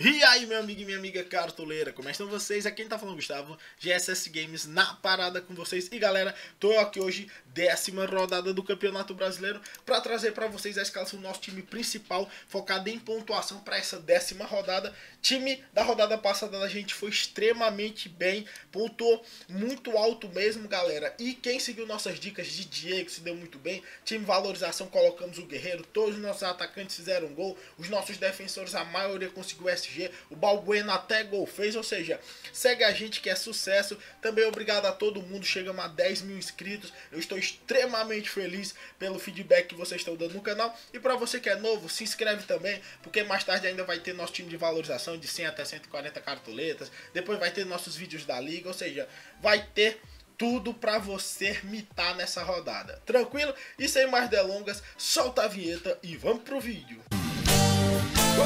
E aí, meu amigo e minha amiga cartoleira, como estão vocês? Aqui quem tá falando Gustavo, GSS Games na parada com vocês. E galera, tô aqui hoje, 10ª rodada do Campeonato Brasileiro, para trazer para vocês a escalação do nosso time principal, focado em pontuação para essa 10ª rodada. Time da rodada passada a gente foi extremamente bem, pontuou muito alto mesmo, galera. E quem seguiu nossas dicas de Diego se deu muito bem. Time valorização, colocamos o Guerreiro, todos os nossos atacantes fizeram gol, os nossos defensores, a maioria conseguiu SG. O Balbuena até gol fez, ou seja, segue a gente que é sucesso. Também obrigado a todo mundo, chegamos a 10 mil inscritos. Eu estou extremamente feliz pelo feedback que vocês estão dando no canal. E para você que é novo, se inscreve também, porque mais tarde ainda vai ter nosso time de valorização de 100 até 140 cartoletas. Depois vai ter nossos vídeos da liga, ou seja, vai ter tudo pra você mitar nessa rodada. Tranquilo? E sem mais delongas, solta a vinheta e vamos pro vídeo.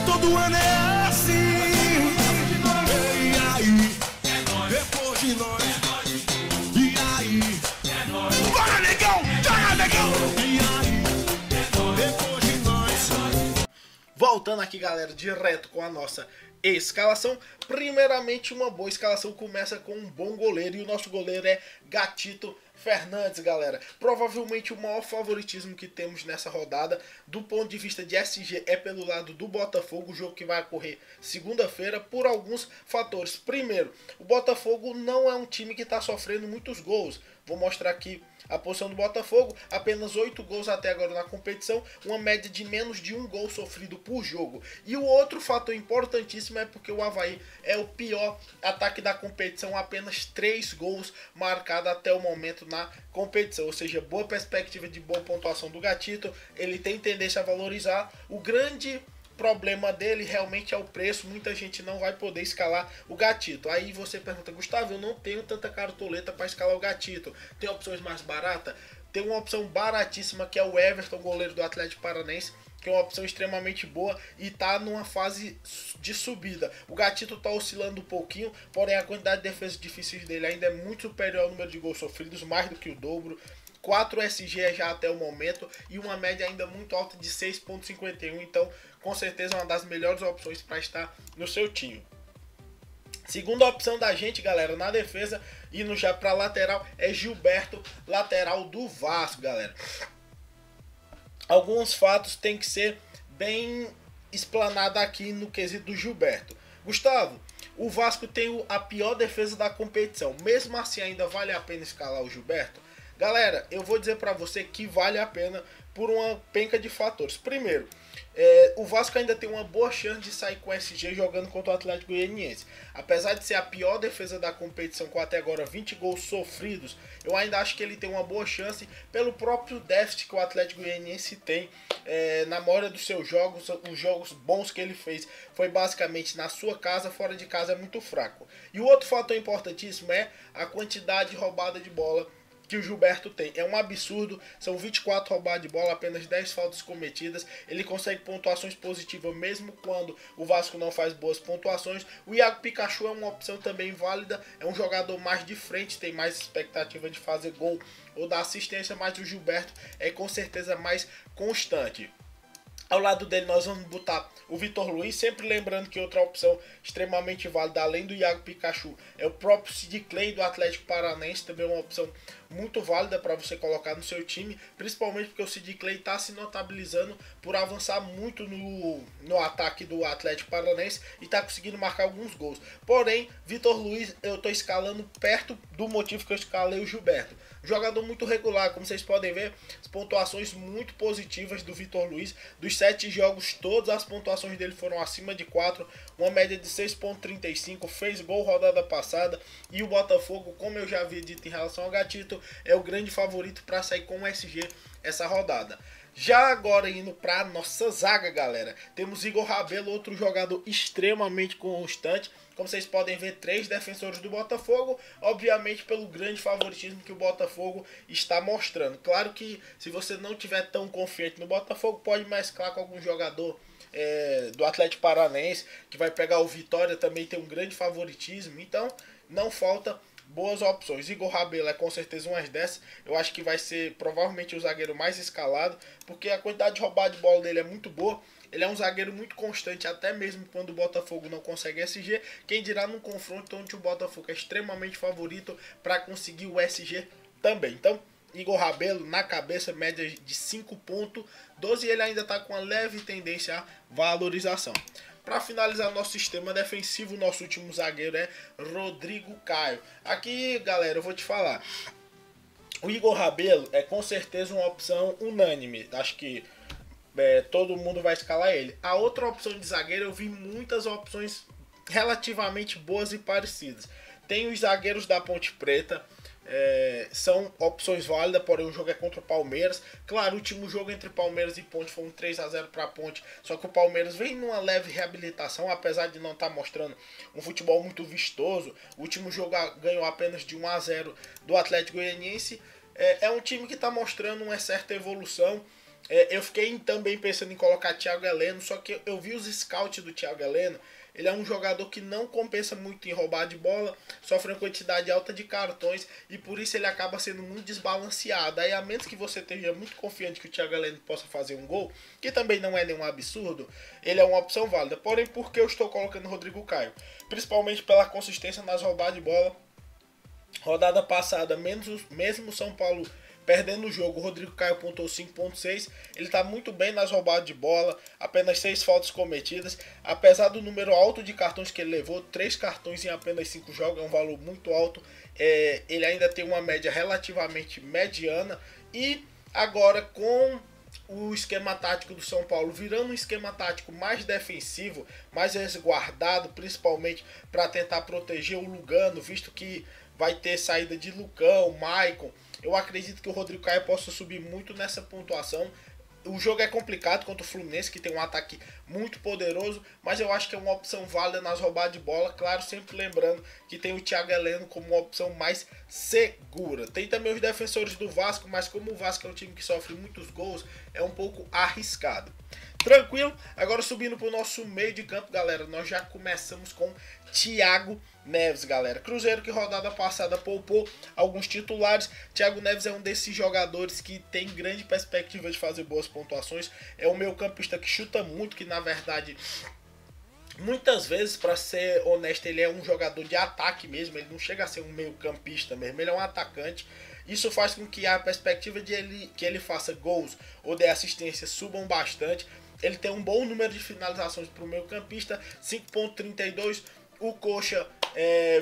Todo ano é assim. E aí? Depois de nós. E aí? Bora, negão! Tá, negão! E aí? Depois de nós. Voltando aqui, galera, direto com a nossa escalação. Primeiramente, uma boa escalação começa com um bom goleiro. E o nosso goleiro é Gatito Fernandes, galera. Provavelmente o maior favoritismo que temos nessa rodada, do ponto de vista de SG, é pelo lado do Botafogo. O jogo que vai ocorrer segunda-feira, por alguns fatores. Primeiro, o Botafogo não é um time que está sofrendo muitos gols. Vou mostrar aqui a posição do Botafogo. Apenas 8 gols até agora na competição. Uma média de menos de 1 gol sofrido por jogo. E o outro fator importantíssimo é porque o Avaí é o pior ataque da competição. Apenas 3 gols marcados até o momento na competição. Ou seja, boa perspectiva de boa pontuação do Gatito. Ele tem tendência a valorizar. O grande problema dele realmente é o preço. Muita gente não vai poder escalar o Gatito. Aí você pergunta: Gustavo, eu não tenho tanta cartoleta para escalar o Gatito, tem opções mais baratas? Tem uma opção baratíssima que é o Everton, goleiro do Atlético Paranaense, que é uma opção extremamente boa e tá numa fase de subida. O Gatito tá oscilando um pouquinho, porém a quantidade de defesas difíceis dele ainda é muito superior ao número de gols sofridos, mais do que o dobro. 4 SG já até o momento e uma média ainda muito alta de 6.51, então com certeza é uma das melhores opções para estar no seu time. Segunda opção da gente, galera, na defesa, indo já para lateral, é Gilberto, lateral do Vasco, galera. Alguns fatos tem que ser bem explanado aqui no quesito do Gilberto. Gustavo, o Vasco tem a pior defesa da competição, mesmo assim ainda vale a pena escalar o Gilberto? Galera, eu vou dizer pra você que vale a pena por uma penca de fatores. Primeiro, o Vasco ainda tem uma boa chance de sair com o SG jogando contra o Atlético Goianiense. Apesar de ser a pior defesa da competição, com até agora 20 gols sofridos, eu ainda acho que ele tem uma boa chance pelo próprio déficit que o Atlético Goianiense tem na maioria dos seus jogos. Os jogos bons que ele fez foi basicamente na sua casa, fora de casa é muito fraco. E o outro fator importantíssimo é a quantidade de roubada de bola que o Gilberto tem. É um absurdo, são 24 roubadas de bola, apenas 10 faltas cometidas. Ele consegue pontuações positivas mesmo quando o Vasco não faz boas pontuações. O Iago Pikachu é uma opção também válida, é um jogador mais de frente, tem mais expectativa de fazer gol ou dar assistência, mas o Gilberto é com certeza mais constante. Ao lado dele nós vamos botar o Vitor Luiz, sempre lembrando que outra opção extremamente válida, além do Iago Pikachu, é o próprio Sid Clay do Atlético Paranaense, também é uma opção muito válida para você colocar no seu time, principalmente porque o Sid Clay está se notabilizando por avançar muito no ataque do Atlético Paranaense e está conseguindo marcar alguns gols. Porém, Vitor Luiz eu estou escalando perto do motivo que eu escalei o Gilberto. Jogador muito regular, como vocês podem ver, as pontuações muito positivas do Vitor Luiz. Dos 7 jogos, todas as pontuações dele foram acima de 4, uma média de 6.35, fez gol rodada passada. E o Botafogo, como eu já havia dito em relação ao Gatito, é o grande favorito para sair com o SG essa rodada. Já agora indo para nossa zaga, galera, temos Igor Rabelo, outro jogador extremamente constante. Como vocês podem ver, 3 defensores do Botafogo, obviamente pelo grande favoritismo que o Botafogo está mostrando. Claro que se você não tiver tão confiante no Botafogo, pode mesclar com algum jogador do Atlético Paranaense, que vai pegar o Vitória, também tem um grande favoritismo. Então não falta boas opções. Igor Rabelo é com certeza umas dessas. Eu acho que vai ser provavelmente o zagueiro mais escalado, porque a quantidade de roubada de bola dele é muito boa. Ele é um zagueiro muito constante, até mesmo quando o Botafogo não consegue SG. Quem dirá num confronto onde o Botafogo é extremamente favorito para conseguir o SG também. Então, Igor Rabelo na cabeça, média de 5.12, e ele ainda está com uma leve tendência à valorização. Para finalizar nosso sistema defensivo, nosso último zagueiro é Rodrigo Caio. Aqui, galera, eu vou te falar. O Igor Rabelo é com certeza uma opção unânime. Acho que todo mundo vai escalar ele. A outra opção de zagueiro, eu vi muitas opções relativamente boas e parecidas. Tem os zagueiros da Ponte Preta. São opções válidas, porém o jogo é contra o Palmeiras. Claro, o último jogo entre Palmeiras e Ponte foi um 3-0 para a Ponte, só que o Palmeiras vem numa leve reabilitação, apesar de não estar mostrando um futebol muito vistoso. O último jogo ganhou apenas de 1-0 do Atlético Goianiense. É um time que está mostrando uma certa evolução. Eu fiquei também pensando em colocar Thiago Heleno, só que eu vi os scouts do Thiago Heleno. Ele é um jogador que não compensa muito em roubar de bola, sofre uma quantidade alta de cartões e por isso ele acaba sendo muito desbalanceado. Aí, a menos que você esteja muito confiante que o Thiago Heleno possa fazer um gol, que também não é nenhum absurdo, ele é uma opção válida. Porém, por que eu estou colocando o Rodrigo Caio? Principalmente pela consistência nas roubadas de bola. Rodada passada, mesmo São Paulo perdendo o jogo, o Rodrigo Caio pontuou 5.6. Ele está muito bem nas roubadas de bola, apenas 6 faltas cometidas. Apesar do número alto de cartões que ele levou, 3 cartões em apenas 5 jogos, é um valor muito alto. Ele ainda tem uma média relativamente mediana. E agora, com o esquema tático do São Paulo virando um esquema tático mais defensivo, mais resguardado, principalmente para tentar proteger o Lugano, visto que vai ter saída de Lucão, Maicon. Eu acredito que o Rodrigo Caio possa subir muito nessa pontuação. O jogo é complicado contra o Fluminense, que tem um ataque muito poderoso, mas eu acho que é uma opção válida nas roubadas de bola. Claro, sempre lembrando que tem o Thiago Heleno como uma opção mais segura. Tem também os defensores do Vasco, mas como o Vasco é um time que sofre muitos gols, é um pouco arriscado. Tranquilo? Agora subindo para o nosso meio de campo, galera, nós já começamos com Thiago Neves, galera. Cruzeiro que rodada passada poupou alguns titulares. Thiago Neves é um desses jogadores que tem grande perspectiva de fazer boas pontuações. É um meio-campista que chuta muito, que na verdade, muitas vezes, para ser honesto, ele é um jogador de ataque mesmo. Ele não chega a ser um meio-campista mesmo, ele é um atacante. Isso faz com que a perspectiva de que ele faça gols ou de assistência subam bastante. Ele tem um bom número de finalizações para o meio-campista, 5.32. O Coxa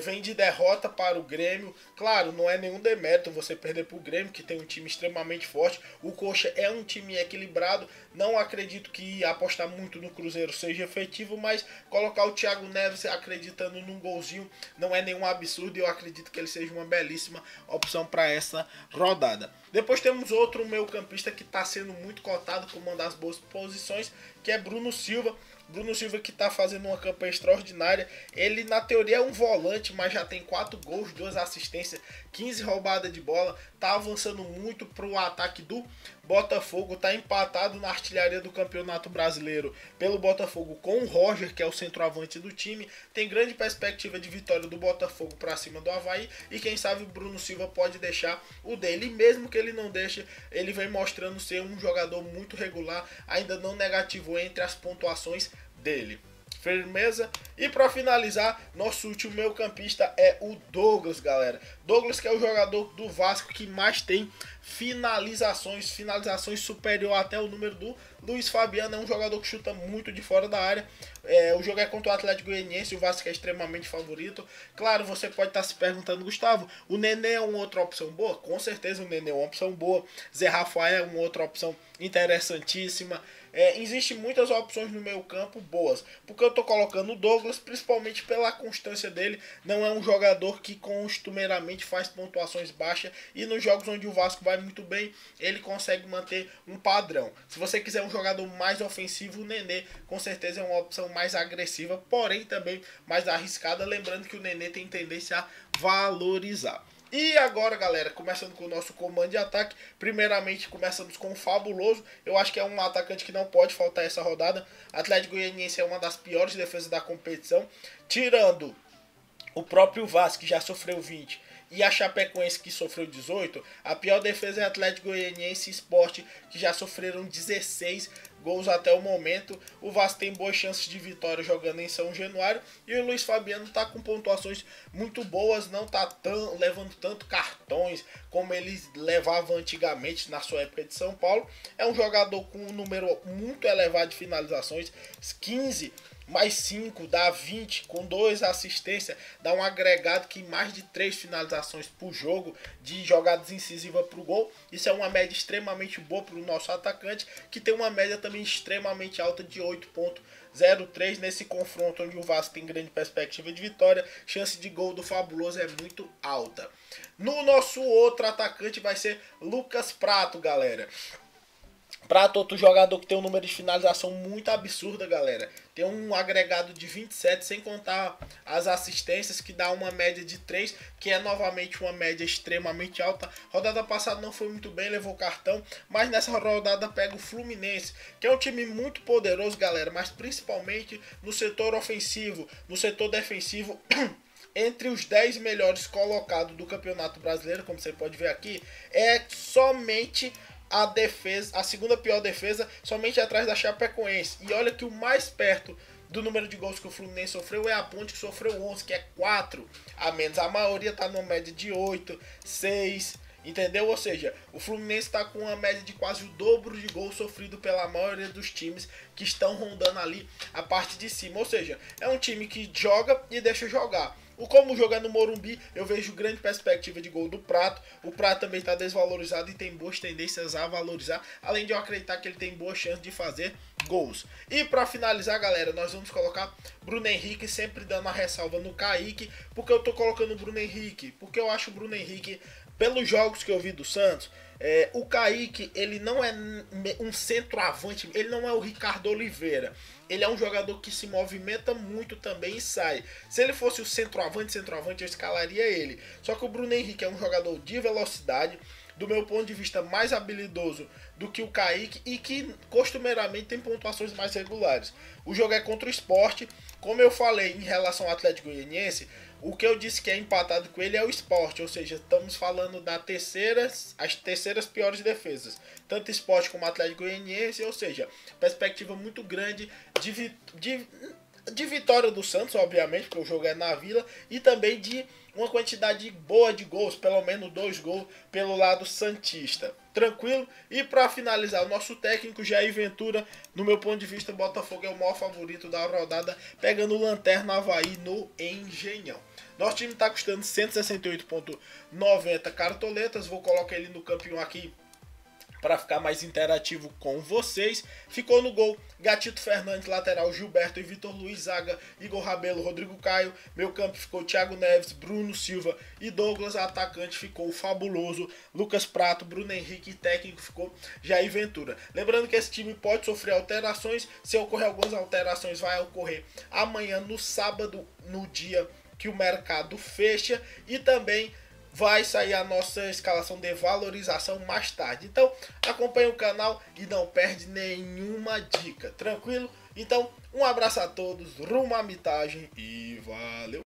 vem de derrota para o Grêmio. Claro, não é nenhum demérito você perder para o Grêmio, que tem um time extremamente forte. O Coxa é um time equilibrado. Não acredito que apostar muito no Cruzeiro seja efetivo, mas colocar o Thiago Neves acreditando num golzinho não é nenhum absurdo. Eu acredito que ele seja uma belíssima opção para essa rodada. Depois temos outro meio-campista que está sendo muito cotado como uma das boas posições, que é Bruno Silva. Bruno Silva que está fazendo uma campanha extraordinária. Ele na teoria é um volante, mas já tem 4 gols, 2 assistências, 15 roubadas de bola. Está avançando muito para o ataque do Botafogo. Está empatado na artilharia do Campeonato Brasileiro pelo Botafogo com o Roger, que é o centroavante do time. Tem grande perspectiva de vitória do Botafogo para cima do Avaí. E quem sabe o Bruno Silva pode deixar o dele. E mesmo que ele não deixe, ele vem mostrando ser um jogador muito regular. Ainda não negativo entre as pontuações dele. Firmeza? E para finalizar, nosso último meio campista é o Douglas, galera. Douglas, que é o jogador do Vasco que mais tem finalizações superior até o número do Luiz Fabiano. É um jogador que chuta muito de fora da área. O jogo é contra o Atlético Goianiense, o Vasco é extremamente favorito. Claro, você pode estar se perguntando, Gustavo, o Nenê é uma outra opção boa? Com certeza o Nenê é uma opção boa. Zé Rafael é uma outra opção interessantíssima. Existem muitas opções no meio campo boas. Porque eu estou colocando o Douglas, principalmente pela constância dele. Não é um jogador que costumeiramente faz pontuações baixas. E nos jogos onde o Vasco vai muito bem, ele consegue manter um padrão. Se você quiser um jogador mais ofensivo, o Nenê com certeza é uma opção mais agressiva, porém também mais arriscada. Lembrando que o Nenê tem tendência a valorizar. E agora, galera, começando com o nosso comando de ataque. Primeiramente, começamos com o Fabuloso. Eu acho que é um atacante que não pode faltar essa rodada. Atlético Goianiense é uma das piores defesas da competição. Tirando o próprio Vasco, que já sofreu 20, e a Chapecoense, que sofreu 18, a pior defesa é Atlético Goianiense e Sport, que já sofreram 16 gols até o momento. O Vasco tem boas chances de vitória jogando em São Januário. E o Luiz Fabiano tá com pontuações muito boas, não tá levando tanto cartões como ele levava antigamente na sua época de São Paulo. É um jogador com um número muito elevado de finalizações, 15 mais 5 dá 20, com 2 assistências, dá um agregado que mais de 3 finalizações por jogo de jogadas incisivas para o gol. Isso é uma média extremamente boa para o nosso atacante, que tem uma média também extremamente alta de 8,03 nesse confronto onde o Vasco tem grande perspectiva de vitória. Chance de gol do Fabuloso é muito alta. No nosso outro atacante vai ser Lucas Prato, galera. Prato, outro jogador que tem um número de finalização muito absurda, galera. Tem um agregado de 27, sem contar as assistências, que dá uma média de 3, que é novamente uma média extremamente alta. Rodada passada não foi muito bem, levou cartão, mas nessa rodada pega o Fluminense, que é um time muito poderoso, galera, mas principalmente no setor ofensivo, no setor defensivo. Entre os 10 melhores colocados do Campeonato Brasileiro, como você pode ver aqui, é somente a defesa, a segunda pior defesa, somente atrás da Chapecoense. E olha que o mais perto do número de gols que o Fluminense sofreu é a Ponte, que sofreu 11, que é 4 a menos. A maioria tá numa média de 8, 6, entendeu? Ou seja, o Fluminense está com uma média de quase o dobro de gols sofrido pela maioria dos times que estão rondando ali a parte de cima. Ou seja, é um time que joga e deixa jogar. Como jogar no Morumbi, eu vejo grande perspectiva de gol do Prato. O Prato também está desvalorizado e tem boas tendências a valorizar, além de eu acreditar que ele tem boa chance de fazer gols. E para finalizar, galera, nós vamos colocar Bruno Henrique, sempre dando a ressalva no Kaique. Porque eu tô colocando o Bruno Henrique? Porque eu acho o Bruno Henrique, pelos jogos que eu vi do Santos, o Kaique, ele não é um centroavante, ele não é o Ricardo Oliveira. Ele é um jogador que se movimenta muito também e sai. Se ele fosse o centroavante, eu escalaria ele. Só que o Bruno Henrique é um jogador de velocidade, do meu ponto de vista mais habilidoso do que o Kaique e que costumeiramente tem pontuações mais regulares. O jogo é contra o Sport. Como eu falei em relação ao Atlético Goianiense, o que eu disse que é empatado com ele é o Sport, ou seja, estamos falando das as terceiras piores defesas, tanto Sport como Atlético Goianiense, ou seja, perspectiva muito grande de vitória do Santos, obviamente, porque o jogo é na Vila, e também de uma quantidade boa de gols, pelo menos 2 gols pelo lado santista. Tranquilo? E para finalizar, o nosso técnico Jair Ventura, no meu ponto de vista, o Botafogo é o maior favorito da rodada, pegando o Lanterna Avaí no Engenhão. Nosso time está custando 168,90 cartoletas. Vou colocar ele no campeão aqui para ficar mais interativo com vocês. Ficou no gol Gatito Fernandes, lateral Gilberto e Vitor Luiz, zaga Igor Rabelo, Rodrigo Caio. Meu campo ficou Thiago Neves, Bruno Silva e Douglas. Atacante ficou o Fabuloso Lucas Prato, Bruno Henrique, e técnico ficou Jair Ventura. Lembrando que esse time pode sofrer alterações. Se ocorrer algumas alterações, vai ocorrer amanhã, no sábado, no dia que o mercado fecha, e também vai sair a nossa escalação de valorização mais tarde. Então acompanhe o canal e não perde nenhuma dica, tranquilo? Então um abraço a todos, rumo à mitagem e valeu!